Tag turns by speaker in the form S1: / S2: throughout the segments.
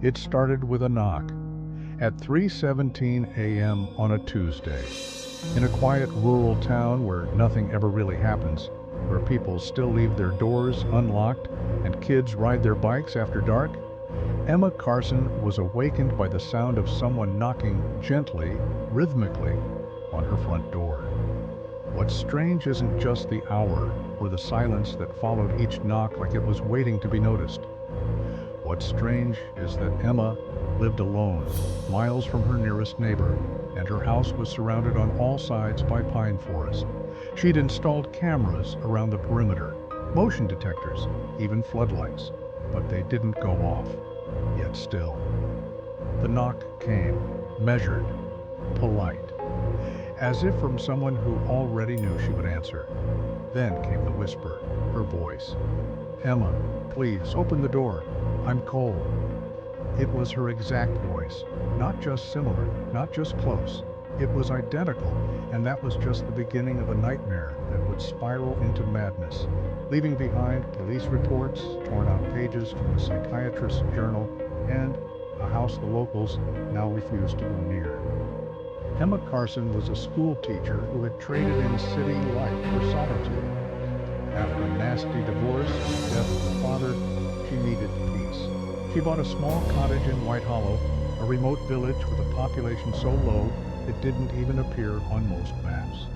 S1: It started with a knock at 3:17 a.m. on a Tuesday. In a quiet rural town where nothing ever really happens, where people still leave their doors unlocked and kids ride their bikes after dark, Emma Carson was awakened by the sound of someone knocking gently, rhythmically, on her front door. What's strange isn't just the hour or the silence that followed each knock like it was waiting to be noticed. What's strange is that Emma lived alone, miles from her nearest neighbor, and her house was surrounded on all sides by pine forest. She'd installed cameras around the perimeter, motion detectors, even floodlights, but they didn't go off. Yet still, the knock came, measured, polite, as if from someone who already knew she would answer. Then came the whisper, her voice. "Emma, please open the door. I'm cold." It was her exact voice, not just similar, not just close. It was identical, and that was just the beginning of a nightmare that would spiral into madness, leaving behind police reports, torn out pages from a psychiatrist's journal, and a house the locals now refused to go near. Emma Carson was a school teacher who had traded in city life for solitude. After a nasty divorce and the death of her father, she needed peace. She bought a small cottage in White Hollow, a remote village with a population so low it didn't even appear on most maps.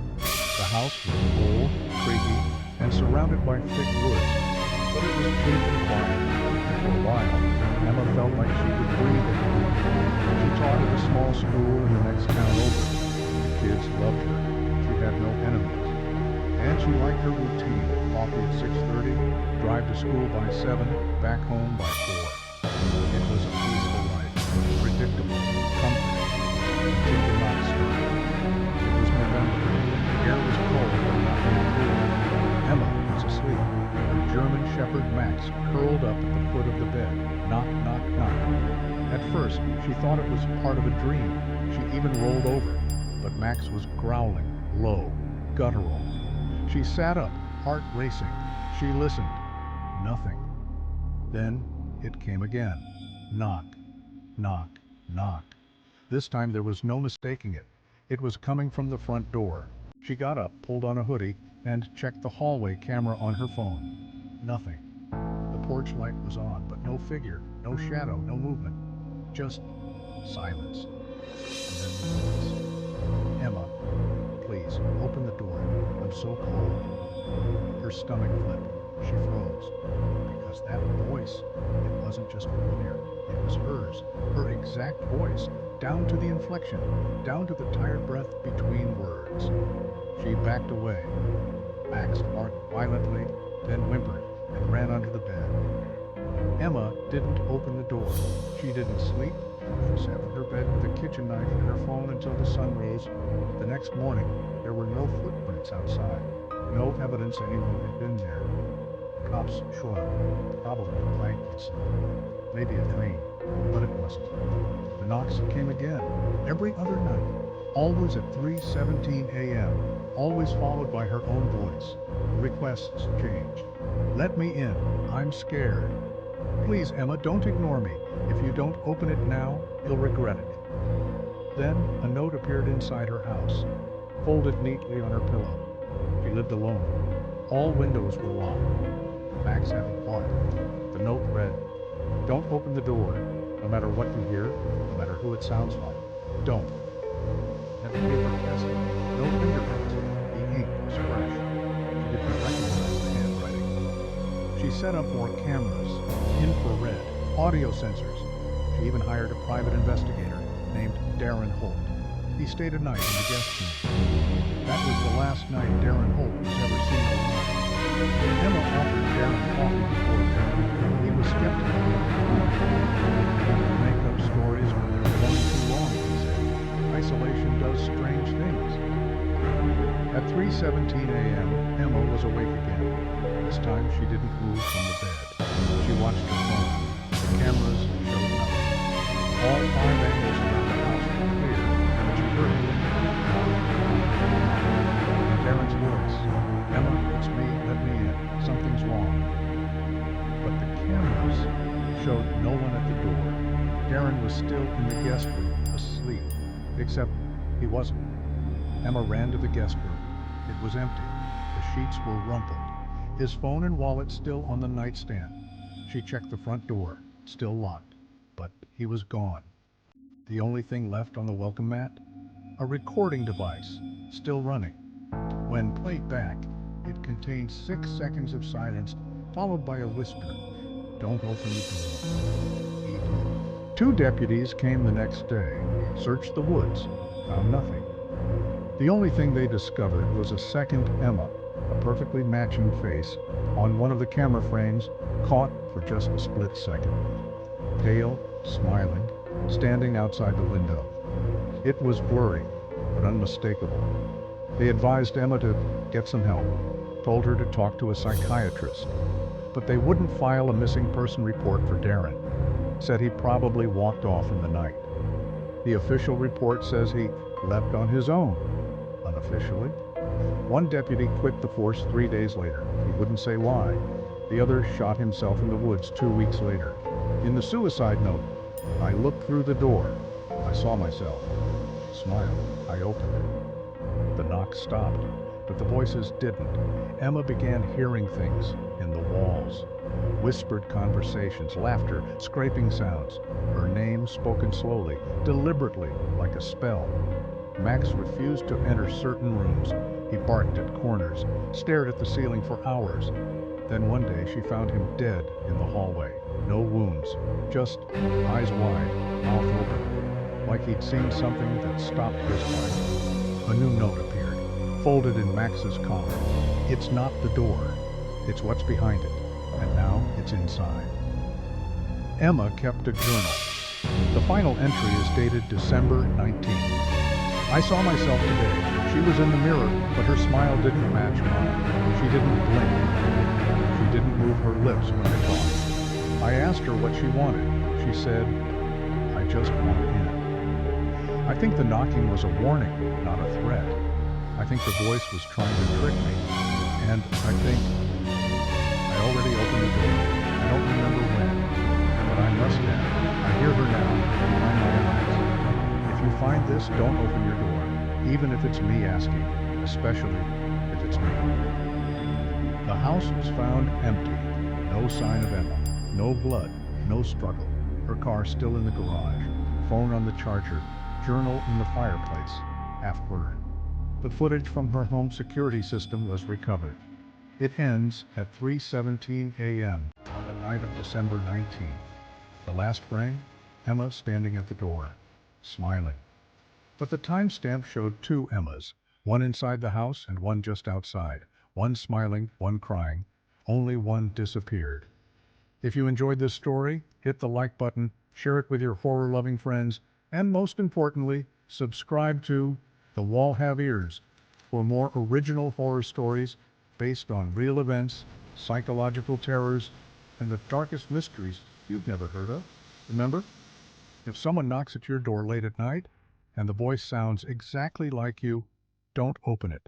S1: The house was old, creaky, and surrounded by thick woods, but it was cheap and quiet, and for a while, Emma felt like she could breathe again. She taught at a small school in the next town over. The kids loved her. She had no enemies. And she liked her routine. Coffee at 6:30, drive to school by 7, back home by 4. It was a peaceful life, predictable, comforting, until the knock started. It was November. The air was cold, but not yet cool. Emma was asleep. Her German Shepherd Max curled up at the foot of the bed. Knock, knock, knock. At first, she thought it was part of a dream. She even rolled over, but Max was growling, low, guttural. She sat up, heart racing. She listened. Nothing. Then it came again. Knock, knock, knock. This time there was no mistaking it. It was coming from the front door. She got up, pulled on a hoodie, and checked the hallway camera on her phone. Nothing. The porch light was on, but no figure, no shadow, no movement. Just silence. And then the voice. "Emma, please, open the door. I'm so cold." Her stomach flipped. She froze. Because that voice, it wasn't just familiar. It was hers, her exact voice, down to the inflection, down to the tired breath between words. She backed away. Max barked violently, then whimpered and ran under the bed. Emma didn't open the door. She didn't sleep. She sat on her bed with a kitchen knife and her phone until the sun rose. The next morning, there were no footprints outside. No evidence anyone had been there. Cops shrugged. Probably a prank incident. Maybe a dream. But it wasn't. The knocks came again. Every other night. Always at 3:17 a.m. Always followed by her own voice. The requests changed. "Let me in. I'm scared. Please, Emma, don't ignore me. If you don't open it now, you'll regret it." Then a note appeared inside her house, folded neatly on her pillow. She lived alone. All windows were locked. Max hadn't fought it. The note read, "Don't open the door, no matter what you hear, no matter who it sounds like. Don't." And the paper tested. No fingerprints. The ink was fresh. She didn't recognize the handwriting. She set up more cameras, infrared, audio sensors. She even hired a private investigator named Darren Holt. He stayed a night in the guest room. That was the last night Darren Holt was ever seen alive. Emma offered Darren coffee before bed. He was skeptical. "Don't make up stories when they're going too long," he said. "Isolation does strange things." At 3:17 a.m., Emma was awake again. This time she didn't move from the bed. She watched her phone. The cameras showed nothing. All 5 angles around the house were clear, but she heard it. And Darren's voice. "Emma, it's me. Let me in. Something's wrong." But the cameras showed no one at the door. Darren was still in the guest room, asleep. Except he wasn't. Emma ran to the guest room. It was empty. The sheets were rumpled. His phone and wallet still on the nightstand. She checked the front door, still locked, but he was gone. The only thing left on the welcome mat? A recording device, still running. When played back, it contained 6 seconds of silence, followed by a whisper. Don't open the door. Eat. 2 deputies came the next day, searched the woods, found nothing. The only thing they discovered was a second Emma, a perfectly matching face, on one of the camera frames, caught for just a split second. Pale, smiling, standing outside the window. It was blurry, but unmistakable. They advised Emma to get some help, told her to talk to a psychiatrist. But they wouldn't file a missing person report for Darren. Said he probably walked off in the night. The official report says he left on his own. Unofficially, one deputy quit the force 3 days later. He wouldn't say why. The other shot himself in the woods 2 weeks later. In the suicide note, I looked through the door. I saw myself. Smiled. I opened it. The knock stopped, but the voices didn't. Emma began hearing things in the walls. Whispered conversations, laughter, scraping sounds. Her name spoken slowly, deliberately, like a spell. Max refused to enter certain rooms. He barked at corners, stared at the ceiling for hours. Then one day she found him dead in the hallway. No wounds, just eyes wide, mouth open, like he'd seen something that stopped his life. A new note appeared, folded in Max's collar. It's not the door, it's what's behind it, and now it's inside. Emma kept a journal. The final entry is dated December 19th. I saw myself today. She was in the mirror, but her smile didn't match mine. She didn't blink. She didn't move her lips when I talked. I asked her what she wanted. She said, I just want in. I think the knocking was a warning, not a threat. I think the voice was trying to trick me. And I think I already opened the door. I don't remember when, but I must have. I hear her now, behind my eyes. If you find this, don't open your door, even if it's me asking, especially if it's me. The house was found empty. No sign of Emma. No blood. No struggle. Her car still in the garage. Phone on the charger. Journal in the fireplace. Half burned. The footage from her home security system was recovered. It ends at 3:17 a.m. on the night of December 19th. The last frame? Emma standing at the door, smiling. But the timestamp showed 2 Emmas, one inside the house and one just outside. One smiling, one crying. Only one disappeared. If you enjoyed this story, hit the like button, share it with your horror-loving friends, and most importantly, subscribe to The Wall Have Ears for more original horror stories based on real events, psychological terrors, and the darkest mysteries you've never heard of. Remember, if someone knocks at your door late at night and the voice sounds exactly like you, don't open it.